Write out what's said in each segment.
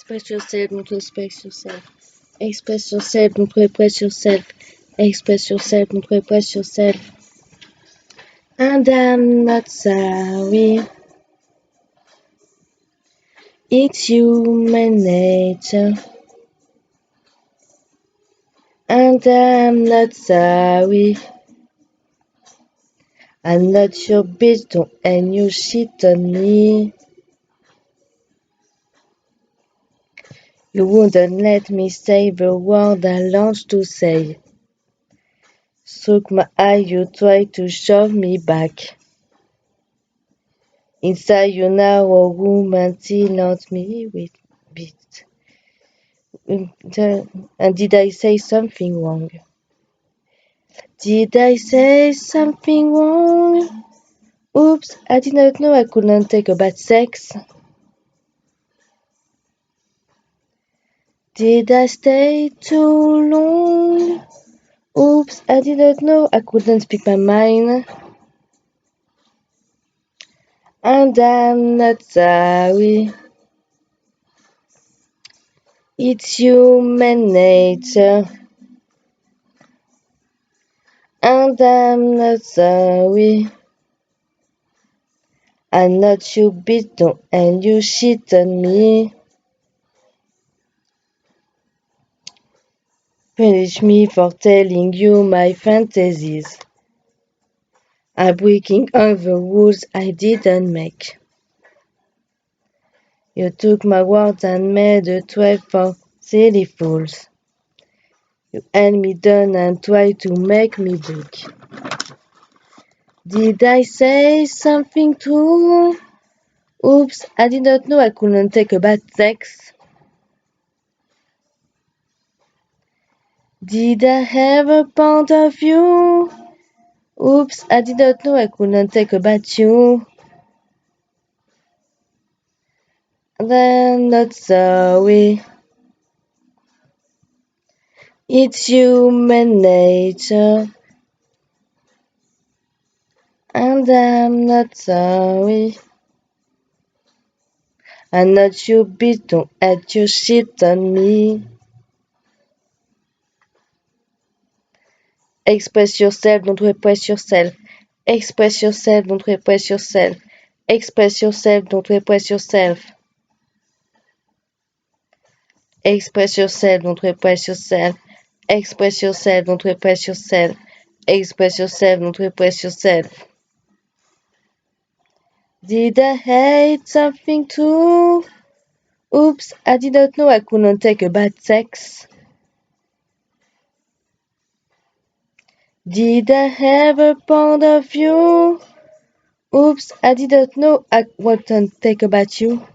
Express yourself, don't express yourself. Express yourself, don't repress yourself. Express yourself, don't repress yourself. And I'm not sorry. It's human nature. And I'm not sorry. I'm not your bitch, don't end your shit on me. You wouldn't let me say the word I launched to say. Struck my eye, you tried to shove me back. Inside you now, a woman silence me with beat. And did I say something wrong? Did I say something wrong? Oops, I did not know I couldn't take a bad sex. Did I stay too long? Oops, I did not know I couldn't speak my mind. And I'm not sorry. It's human nature. And I'm not sorry. I'm not your bitch, don't and you shit on me. Punish me for telling you my fantasies. I'm breaking all the rules I didn't make. You took my words and made a 12 for silly fools. You held me down and tried to make me break. Did I say something true? Oops, I did not know I couldn't take a bad sex. Did I have a point of view? Oops, I did not know I couldn't take a bad chew. I'm not sorry. It's human nature. And I'm not sorry. I'm not your bitch, don't add your shit on me. Express yourself, don't repress yourself. Express yourself, don't repress yourself. Express yourself, don't repress yourself. Express yourself, don't repress yourself. Express yourself, don't repress yourself. Express yourself, don't repress yourself. Did I hate something too? Oops, I did not know I couldn't take a bad sex. Did I have a point of view? Oops, I did not know I wouldn't take a bad you.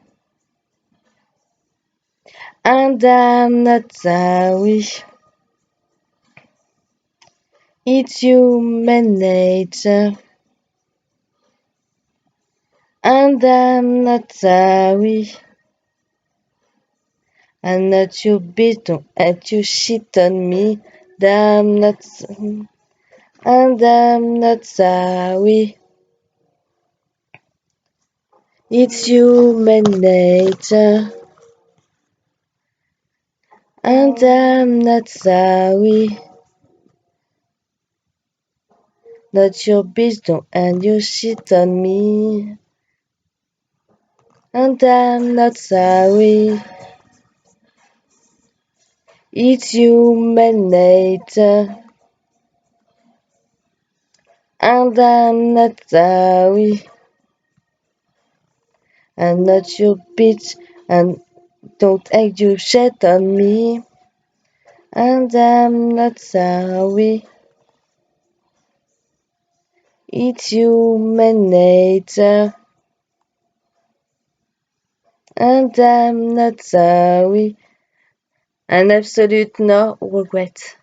And I'm not sorry. It's human nature. And I'm not sorry. I'm not your bitch, don't add your shit on me. And I'm not sorry. It's human nature. And I'm not sorry. Not your bitch, don't add your shit on me. And I'm not sorry. It's human nature. And I'm not sorry. I'm not your bitch, and don't act your shit on me. And I'm not sorry. It's human nature. And I'm not sorry. An absolute no regret.